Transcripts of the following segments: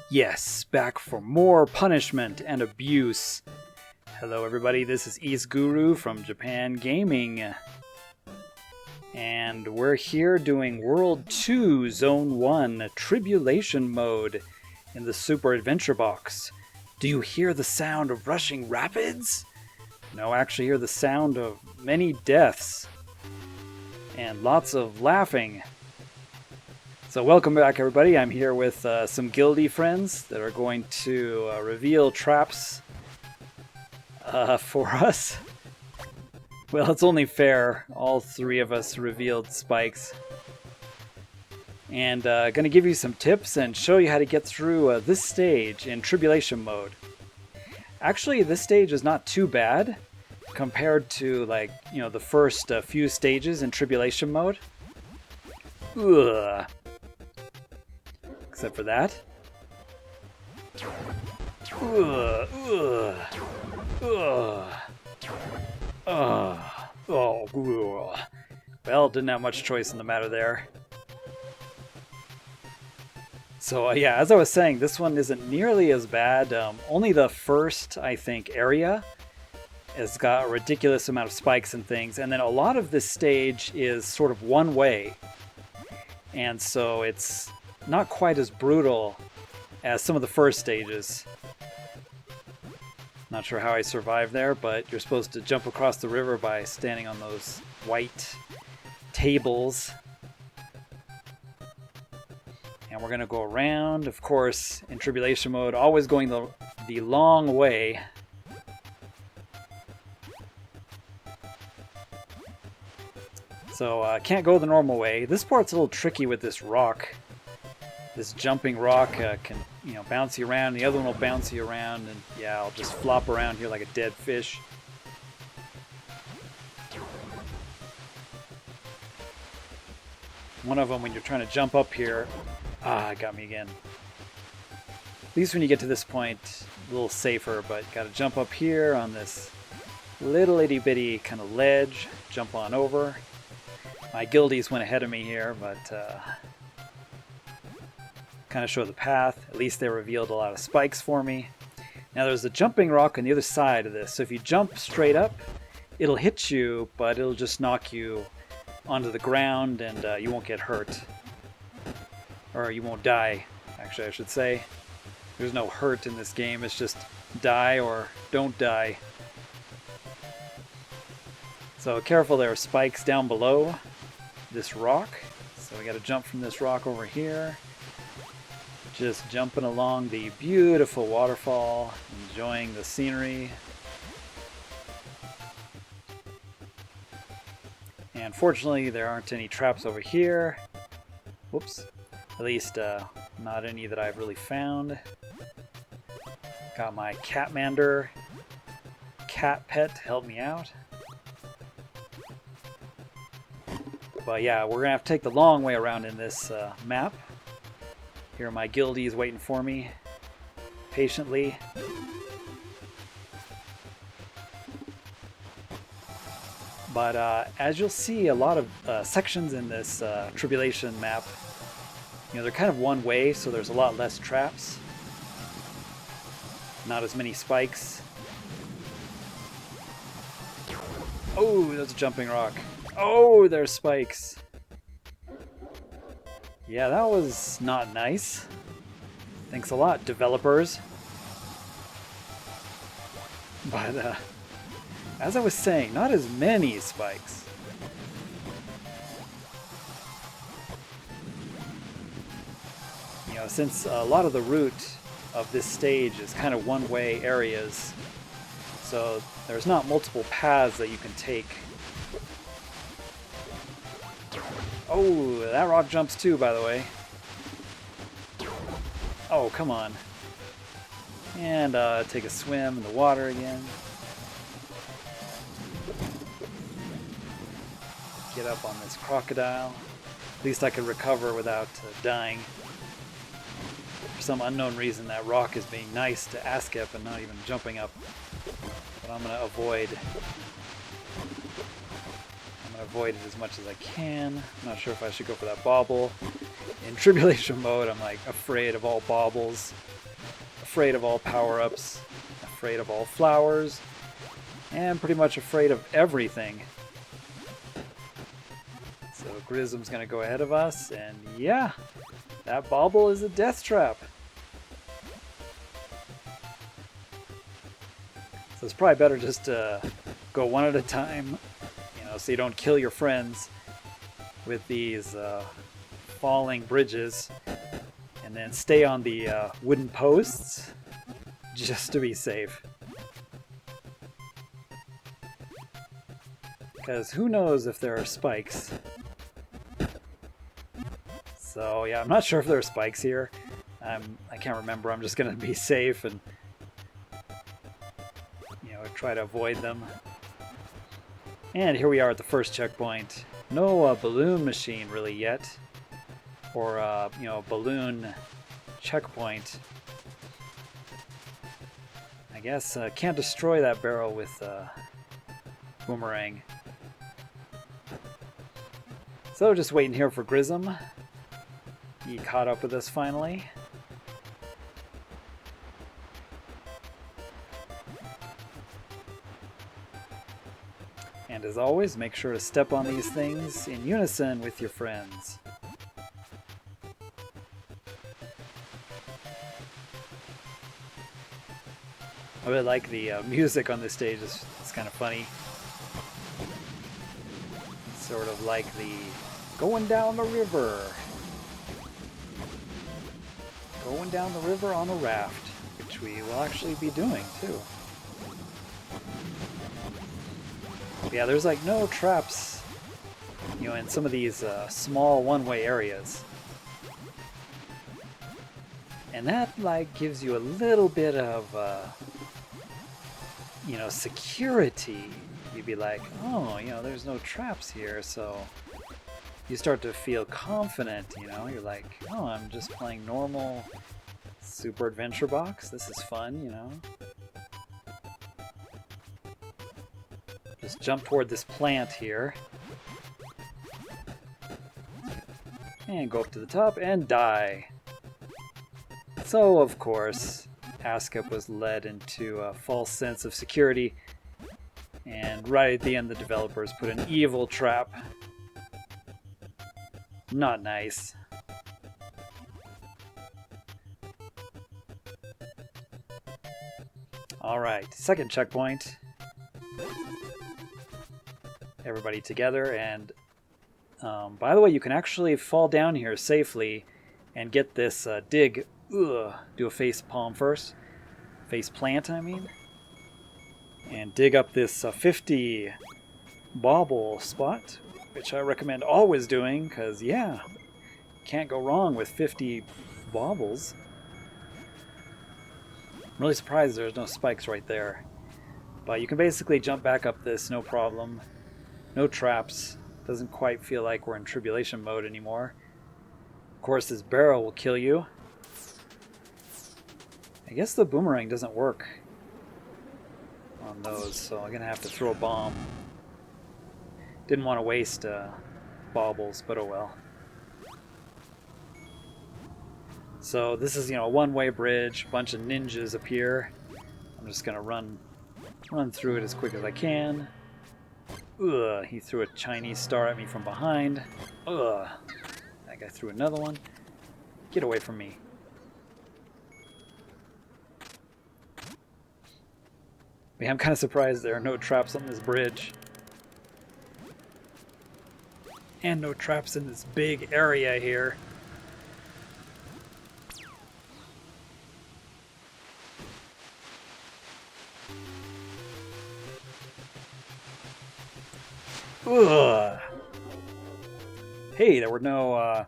Yes, back for more punishment and abuse. Hello everybody, this is YSGuru from Japan Gaming. And we're here doing World 2, Zone 1, Tribulation mode in the Super Adventure Box. Do you hear the sound of rushing rapids? No, actually hear the sound of many deaths. And lots of laughing. So welcome back everybody, I'm here with some guildie friends that are going to reveal traps for us. Well, it's only fair, all three of us revealed spikes. And going to give you some tips and show you how to get through this stage in Tribulation mode. Actually, this stage is not too bad compared to the first few stages in Tribulation mode. Ugh. Except for that. Ugh, ugh, ugh, ugh. Oh, ugh. Well, didn't have much choice in the matter there. So yeah, as I was saying, this one isn't nearly as bad. Only the first, I think, area has got a ridiculous amount of spikes and things, and then a lot of this stage is sort of one way. And so it's not quite as brutal as some of the first stages. Not sure how I survived there, but you're supposed to jump across the river by standing on those white tables. And we're going to go around, of course, in Tribulation mode, always going the long way. So can't go the normal way. This part's a little tricky with this rock. This jumping rock can, bounce you around. The other one will bounce you around, and yeah, I'll just flop around here like a dead fish. One of them, when you're trying to jump up here, it got me again. At least when you get to this point, a little safer, but got to jump up here on this little itty bitty kind of ledge, jump on over. My guildies went ahead of me here, but kind of show the path. At least they revealed a lot of spikes for me. Now there's a jumping rock on the other side of this, so if you jump straight up, it'll hit you, but it'll just knock you onto the ground, and you won't get hurt. Or you won't die, actually I should say. There's no hurt in this game, it's just die or don't die. So careful, there are spikes down below this rock. So we got to jump from this rock over here. Just jumping along the beautiful waterfall, enjoying the scenery. And fortunately there aren't any traps over here. Whoops. At least not any that I've really found. Got my Catmander cat pet to help me out. But yeah, we're gonna have to take the long way around in this map. Here are my guildies waiting for me patiently. But as you'll see, a lot of sections in this Tribulation map, they're kind of one way, so there's a lot less traps. Not as many spikes. Oh, there's a jumping rock. Oh, there's spikes. Yeah, that was not nice. Thanks a lot, developers. But as I was saying, not as many spikes. Since a lot of the route of this stage is kind of one-way areas, so there's not multiple paths that you can take. Oh, that rock jumps too, by the way. Oh, come on. And take a swim in the water again. Get up on this crocodile. At least I could recover without dying. For some unknown reason, that rock is being nice to Askep and not even jumping up. But I'm going to avoid it as much as I can. I'm not sure if I should go for that bobble. In Tribulation mode, I'm like afraid of all baubles, afraid of all power-ups, afraid of all flowers, and pretty much afraid of everything. So Grism's gonna go ahead of us, and yeah, that bauble is a death trap. So it's probably better just to go one at a time, you know, so you don't kill your friends with these falling bridges, and then stay on the wooden posts just to be safe. Because who knows if there are spikes. So yeah, I'm not sure if there are spikes here. I can't remember. I'm just gonna be safe and, you know, try to avoid them. And here we are at the first checkpoint. No balloon machine really yet, or you know, balloon checkpoint. I guess can't destroy that barrel with boomerang. So just waiting here for Grism. He caught up with us finally. And as always, make sure to step on these things in unison with your friends. I really like the music on this stage. It's kind of funny. Sort of like the going down the river. Going down the river on a raft, which we will actually be doing too. Yeah, there's like no traps, you know, in some of these small one-way areas. And that like gives you a little bit of, you know, security. You'd be like, oh, you know, there's no traps here, so you start to feel confident, you know. You're like, oh, I'm just playing normal Super Adventure Box. This is fun, you know. Just jump toward this plant here. And go up to the top and die. So, of course, ASCAP was led into a false sense of security. And right at the end, the developers put an evil trap. Not nice. Alright, second checkpoint. Everybody together, and by the way, you can actually fall down here safely and get this dig. Ugh, do a face palm first. Face plant, I mean. And dig up this 50 bauble spot, which I recommend always doing, because, yeah, can't go wrong with 50 baubles. I'm really surprised there's no spikes right there. But you can basically jump back up this, no problem. No traps. Doesn't quite feel like we're in Tribulation mode anymore. Of course, this barrel will kill you. I guess the boomerang doesn't work on those, so I'm gonna have to throw a bomb. Didn't want to waste baubles, but oh well. So this is, you know, a one-way bridge. A bunch of ninjas appear. I'm just gonna run through it as quick as I can. Ugh, he threw a Chinese star at me from behind. Ugh, that guy threw another one. Get away from me. Yeah, I'm kind of surprised there are no traps on this bridge. And no traps in this big area here. Ugh. Hey, there were no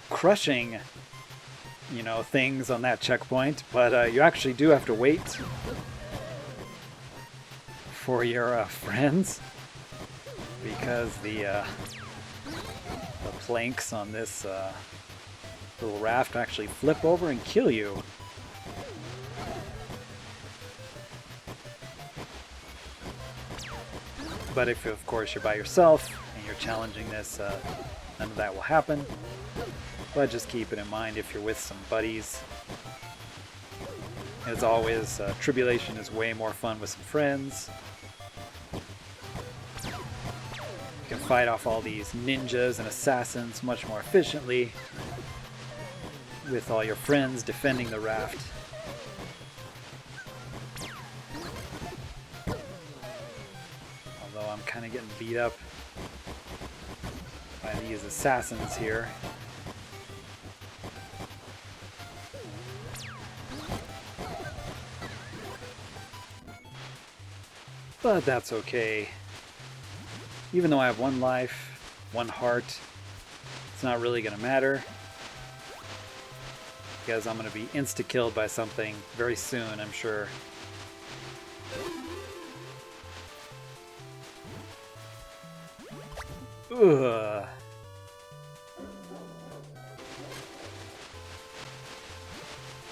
crushing, you know, things on that checkpoint, but you actually do have to wait for your friends, because the planks on this little raft actually flip over and kill you. But if, of course, you're by yourself and you're challenging this, None of that will happen, but just keep it in mind if you're with some buddies. As always, Tribulation is way more fun with some friends. You can fight off all these ninjas and assassins much more efficiently with all your friends defending the raft. Although I'm kind of getting beat up by these assassins here. But that's okay. Even though I have one life, one heart, it's not really going to matter. Because I'm going to be insta-killed by something very soon, I'm sure. Ugh.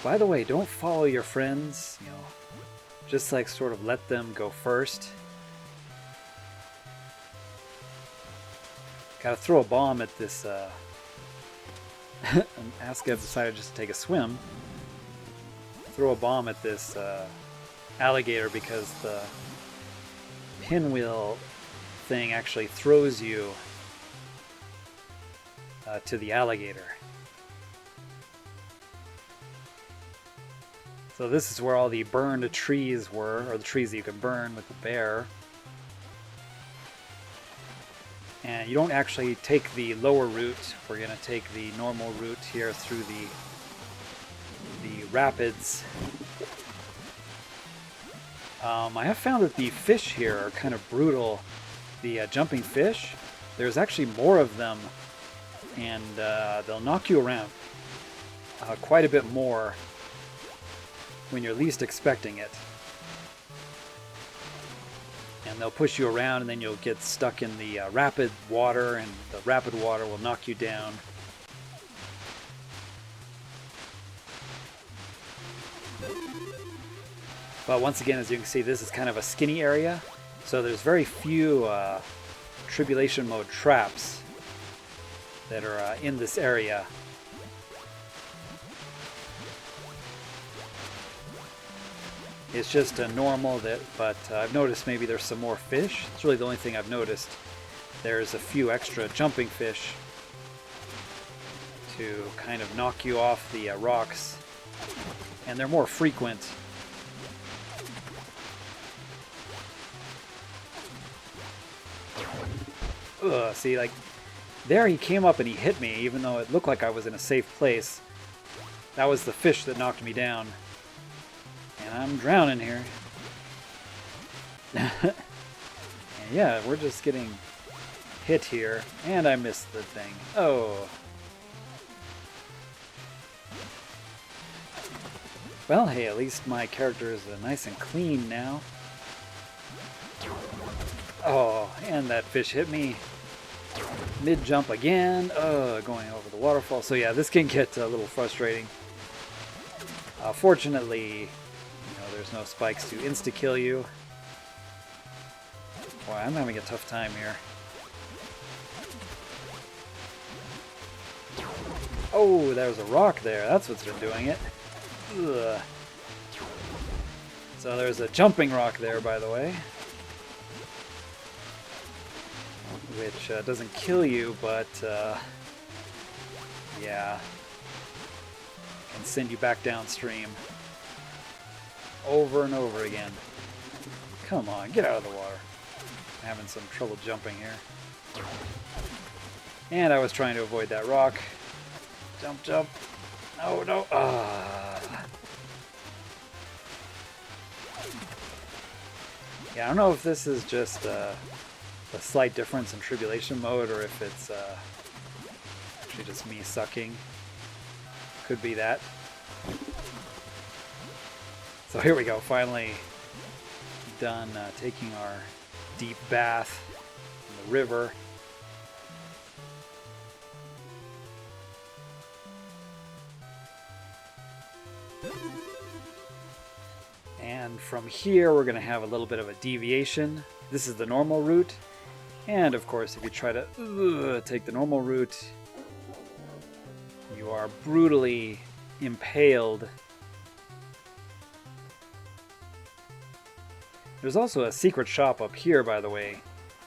By the way, don't follow your friends, you know. Just like sort of let them go first. Gotta throw a bomb at this, and Aska decided just to take a swim. Throw a bomb at this alligator because the pinwheel thing actually throws you to the alligator. So this is where all the burned trees were, or the trees that you can burn with the bear. And you don't actually take the lower route. We're going to take the normal route here through the rapids. I have found that the fish here are kind of brutal. The jumping fish, there's actually more of them, and they'll knock you around quite a bit more when you're least expecting it. And they'll push you around, and then you'll get stuck in the rapid water, and the rapid water will knock you down. But once again, as you can see, this is kind of a skinny area, so there's very few Tribulation mode traps that are in this area. It's just a normal, but I've noticed maybe there's some more fish. It's really the only thing I've noticed. There's a few extra jumping fish to kind of knock you off the rocks, and they're more frequent. Ugh, see, like, there he came up and he hit me, even though it looked like I was in a safe place. That was the fish that knocked me down. And I'm drowning here. And yeah, we're just getting hit here. And I missed the thing. Oh. Well, hey, at least my character is nice and clean now. Oh, and that fish hit me mid-jump again. Going over the waterfall. So yeah, this can get a little frustrating. Fortunately, there's no spikes to insta-kill you. Boy, I'm having a tough time here. Oh, there's a rock there. That's what's been doing it. Ugh. So there's a jumping rock there, by the way. Which doesn't kill you, but yeah, can send you back downstream. Over and over again. Come on, get out of the water. I'm having some trouble jumping here. And I was trying to avoid that rock. Jump, jump. Oh, no. Yeah, I don't know if this is just a slight difference in Tribulation mode, or if it's actually just me sucking. Could be that. So here we go, finally done taking our deep bath in the river. And from here we're going to have a little bit of a deviation. This is the normal route, And of course, if you try to take the normal route, you are brutally impaled. There's also a secret shop up here, by the way.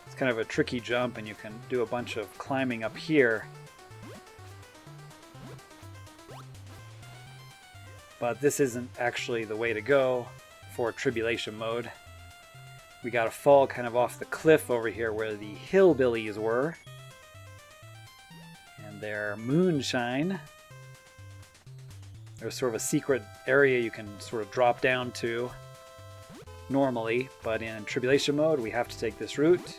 It's kind of a tricky jump, and you can do a bunch of climbing up here. But this isn't actually the way to go for Tribulation mode. We gotta fall kind of off the cliff over here where the hillbillies were. And their moonshine. There's sort of a secret area you can sort of drop down to normally, but in Tribulation mode we have to take this route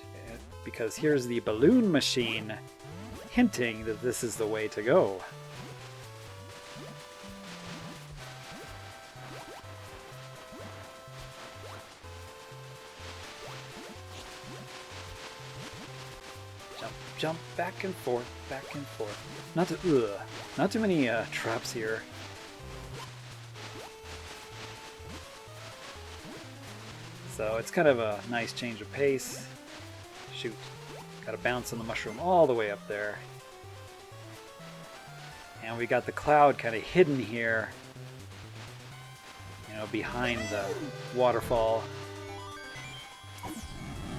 because here's the balloon machine hinting that this is the way to go. Jump back and forth, back and forth. Not too many traps here. So it's kind of a nice change of pace. Shoot, gotta bounce on the mushroom all the way up there. And we got the cloud kind of hidden here, you know, behind the waterfall.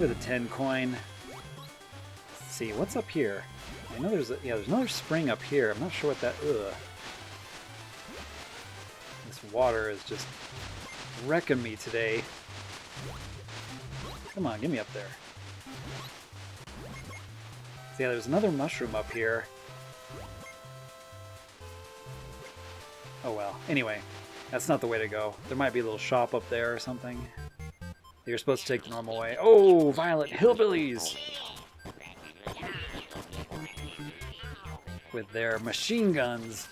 With a 10 coin. See what's up here. I know there's there's another spring up here. I'm not sure what that. This water is just wrecking me today. Come on, get me up there. So yeah, there's another mushroom up here. Oh well. Anyway, that's not the way to go. There might be a little shop up there or something. You're supposed to take the normal way. Oh, violent hillbillies! With their machine guns.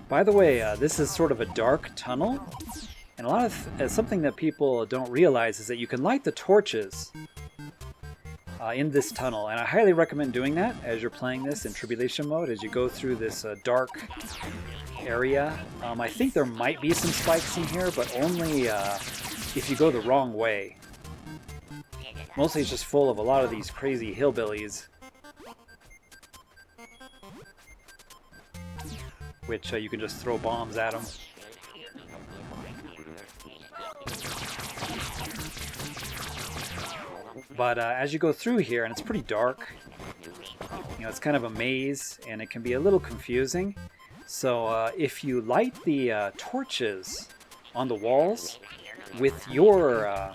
By the way, this is sort of a dark tunnel, and a lot of something that people don't realize is that you can light the torches in this tunnel, and I highly recommend doing that as you're playing this in Tribulation mode as you go through this dark area. I think there might be some spikes in here, but only if you go the wrong way. Mostly it's just full of a lot of these crazy hillbillies. Which you can just throw bombs at them. But as you go through here, and it's pretty dark, you know, it's kind of a maze, and it can be a little confusing. So if you light the torches on the walls with your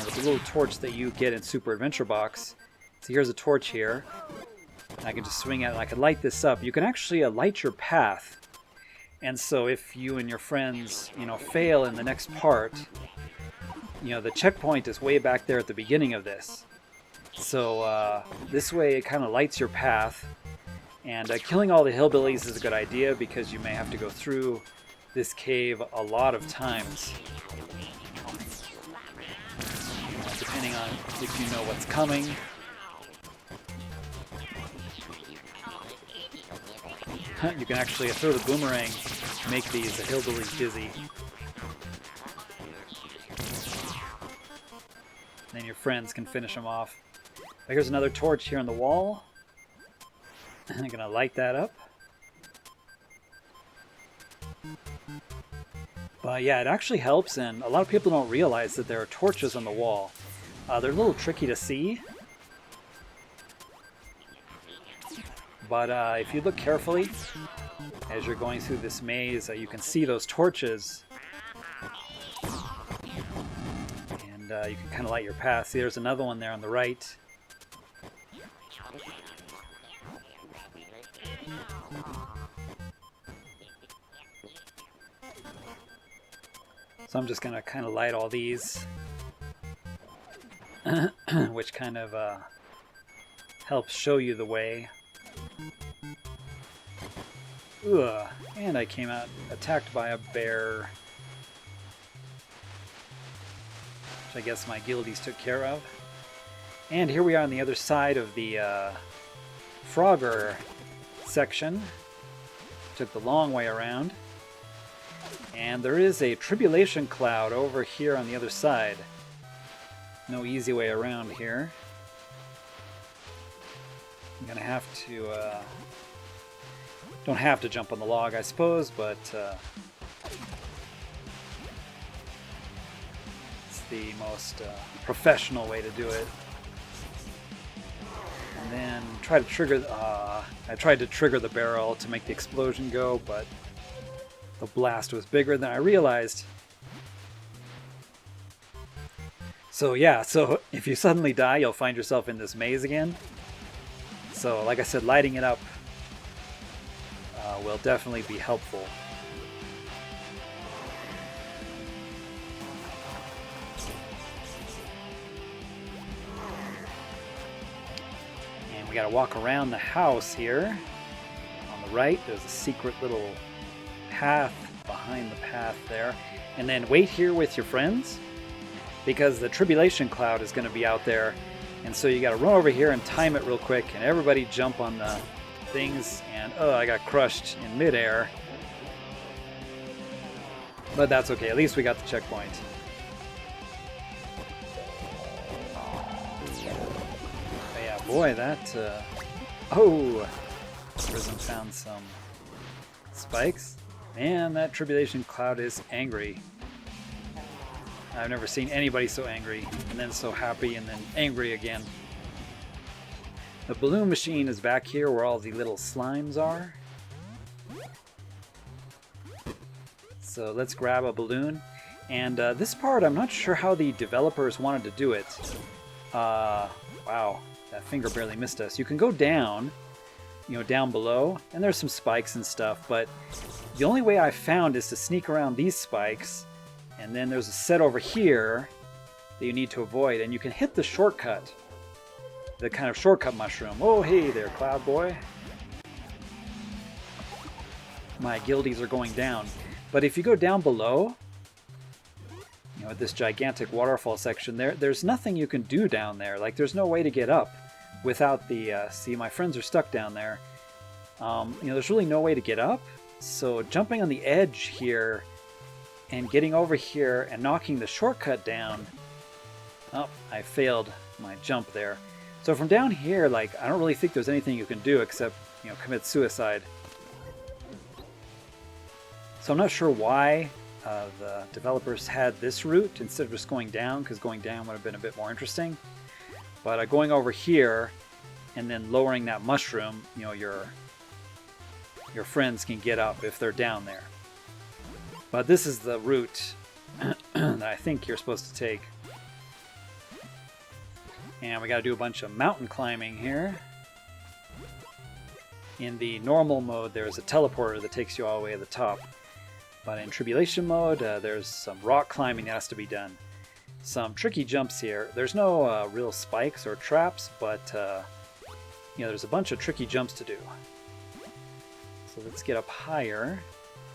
with the little torch that you get in Super Adventure Box. So here's a torch here. I can just swing it and I can light this up. You can actually light your path. And so if you and your friends, you know, fail in the next part, you know, the checkpoint is way back there at the beginning of this. So this way it kind of lights your path. And killing all the hillbillies is a good idea because you may have to go through this cave a lot of times. Depending on if you know what's coming. You can actually throw the boomerang, make these hillbillies dizzy. Then your friends can finish them off. Here's another torch here on the wall. I'm gonna light that up. But yeah, it actually helps, and a lot of people don't realize that there are torches on the wall. They're a little tricky to see. But if you look carefully, as you're going through this maze, you can see those torches. And you can kind of light your path. See, there's another one there on the right. So I'm just going to kind of light all these. Which kind of helps show you the way. Ugh, and I came out attacked by a bear. Which I guess my guildies took care of. And here we are on the other side of the Frogger section. Took the long way around. And there is a Tribulation cloud over here on the other side. No easy way around here. I'm gonna have to, don't have to jump on the log, I suppose, but it's the most professional way to do it. And then try to trigger, I tried to trigger the barrel to make the explosion go, but the blast was bigger than I realized. So yeah, so if you suddenly die, you'll find yourself in this maze again. So like I said, lighting it up will definitely be helpful. And we gotta walk around the house here. On the right, there's a secret little path behind the path there. And then wait here with your friends, because the Tribulation cloud is going to be out there, and so you got to run over here and time it real quick, and everybody jump on the things, and oh, I got crushed in midair. But that's okay, at least we got the checkpoint. But yeah, boy, that... Oh! Prism found some spikes. Man, that Tribulation cloud is angry. I've never seen anybody so angry, and then so happy, and then angry again. The balloon machine is back here where all the little slimes are. So let's grab a balloon. And this part, I'm not sure how the developers wanted to do it. Wow, that finger barely missed us. You can go down, you know, down below, and there's some spikes and stuff, but the only way I found is to sneak around these spikes. And then there's a set over here that you need to avoid, and you can hit the shortcut, the kind of shortcut mushroom. Oh, hey there, Cloud Boy. My guildies are going down. But if you go down below, you know, at this gigantic waterfall section, there's nothing you can do down there. Like, there's no way to get up without the, see, my friends are stuck down there. You know, there's really no way to get up. So jumping on the edge here and getting over here and knocking the shortcut down. Oh, I failed my jump there. So from down here, like, I don't really think there's anything you can do except, you know, commit suicide. So I'm not sure why the developers had this route instead of just going down, because going down would have been a bit more interesting. But going over here and then lowering that mushroom, you know, your friends can get up if they're down there. But this is the route that I think you're supposed to take. And we got to do a bunch of mountain climbing here. In the normal mode, there's a teleporter that takes you all the way to the top. But in Tribulation mode, there's some rock climbing that has to be done. Some tricky jumps here. There's no real spikes or traps, but you know, there's a bunch of tricky jumps to do. So let's get up higher.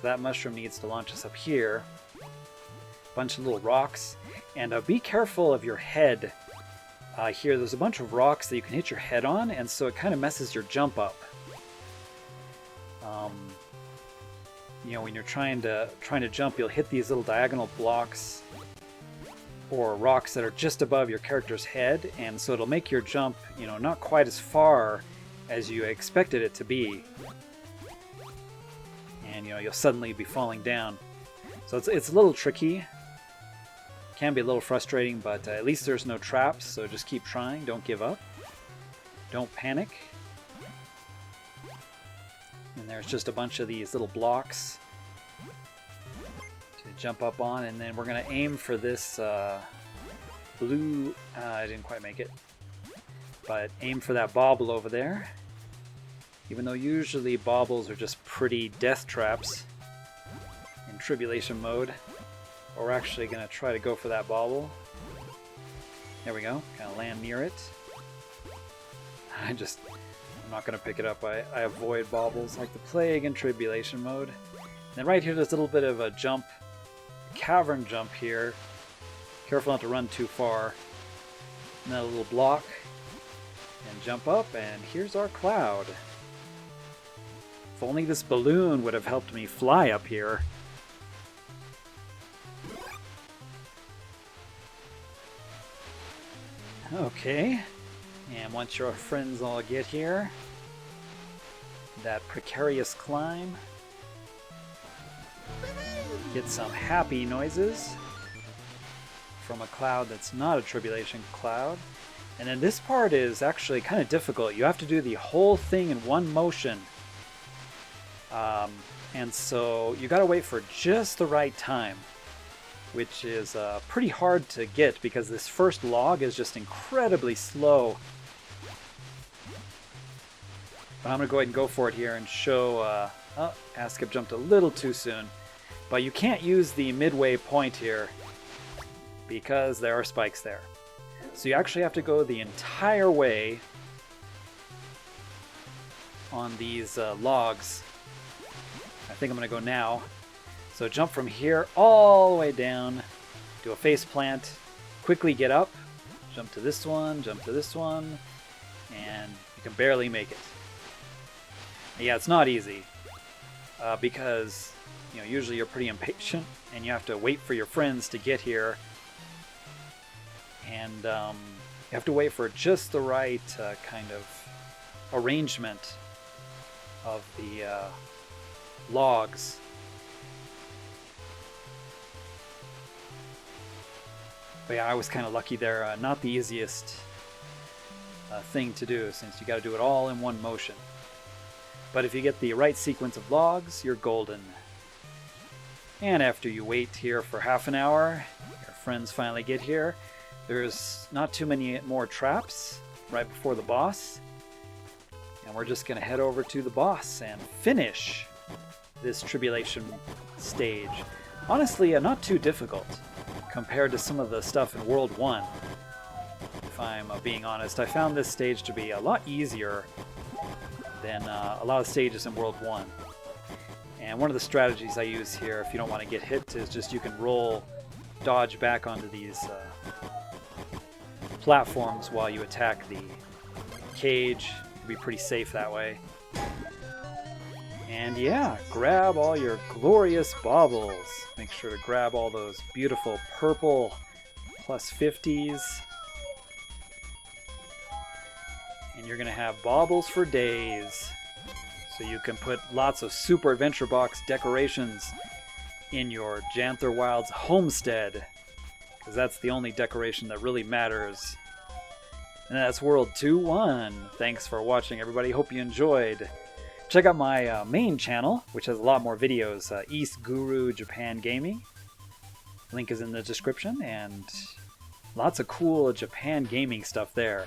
That mushroom needs to launch us up here. Bunch of little rocks. And be careful of your head. Here, there's a bunch of rocks that you can hit your head on, and so it kind of messes your jump up. You know, when you're trying to jump, you'll hit these little diagonal blocks or rocks that are just above your character's head, and so it'll make your jump, you know, not quite as far as you expected it to be. And, you know, you'll suddenly be falling down. So it's a little tricky. Can be a little frustrating, but at least there's no traps, so just keep trying. Don't give up. Don't panic. And there's just a bunch of these little blocks to jump up on, and then we're going to aim for this blue... I didn't quite make it. But aim for that bauble over there. Even though usually baubles are just pretty death traps in Tribulation mode. But we're actually going to try to go for that bauble. There we go. Kind of land near it. I'm not going to pick it up. I avoid baubles like the plague in Tribulation mode. And then right here, there's a little bit of a jump. Cavern jump here. Careful not to run too far. And then a little block. And jump up, and here's our cloud. If only this balloon would have helped me fly up here. Okay, and once your friends all get here, that precarious climb, get some happy noises from a cloud that's not a tribulation cloud. And then this part is actually kind of difficult. You have to do the whole thing in one motion. And so you gotta wait for just the right time, which is pretty hard to get because this first log is just incredibly slow. But I'm gonna go ahead and go for it here and show, oh, Askip jumped a little too soon. But you can't use the midway point here because there are spikes there. So you actually have to go the entire way on these logs. I think I'm going to go now. So jump from here all the way down, do a face plant, quickly get up, jump to this one, and you can barely make it. Yeah, it's not easy because usually you're pretty impatient and you have to wait for your friends to get here. And you have to wait for just the right kind of arrangement of the logs. But yeah, I was kind of lucky there. Not the easiest thing to do since you got to do it all in one motion. But if you get the right sequence of logs, you're golden. And after you wait here for half an hour, your friends finally get here. There's not too many more traps right before the boss. And we're just going to head over to the boss and finish this tribulation stage. Honestly, not too difficult compared to some of the stuff in World 1. If I'm being honest, I found this stage to be a lot easier than a lot of stages in World 1. And one of the strategies I use here, if you don't want to get hit, is just you can dodge back onto these platforms while you attack the cage. You'll be pretty safe that way. And yeah, grab all your glorious baubles. Make sure to grab all those beautiful purple plus 50s. And you're going to have baubles for days. So you can put lots of Super Adventure Box decorations in your Janther Wilds homestead, because that's the only decoration that really matters. And that's World 2-1. Thanks for watching, everybody. Hope you enjoyed. Check out my main channel, which has a lot more videos, YSGuru Japan Gaming. Link is in the description, and lots of cool Japan gaming stuff there.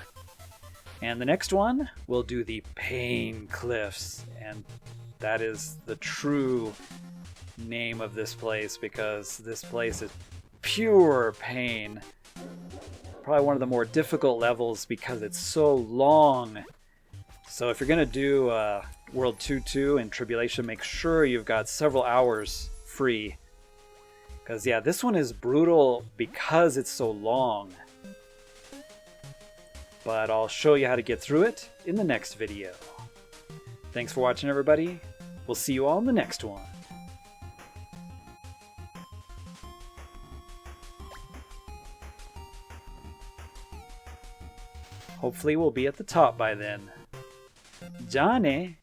And the next one, we'll do the Pain Cliffs, and that is the true name of this place, because this place is pure pain. Probably one of the more difficult levels because it's so long. So if you're going to do World 2-2 and Tribulation, make sure you've got several hours free. Because yeah, this one is brutal because it's so long. But I'll show you how to get through it in the next video. Thanks for watching, everybody. We'll see you all in the next one. Hopefully we'll be at the top by then. Ja ne!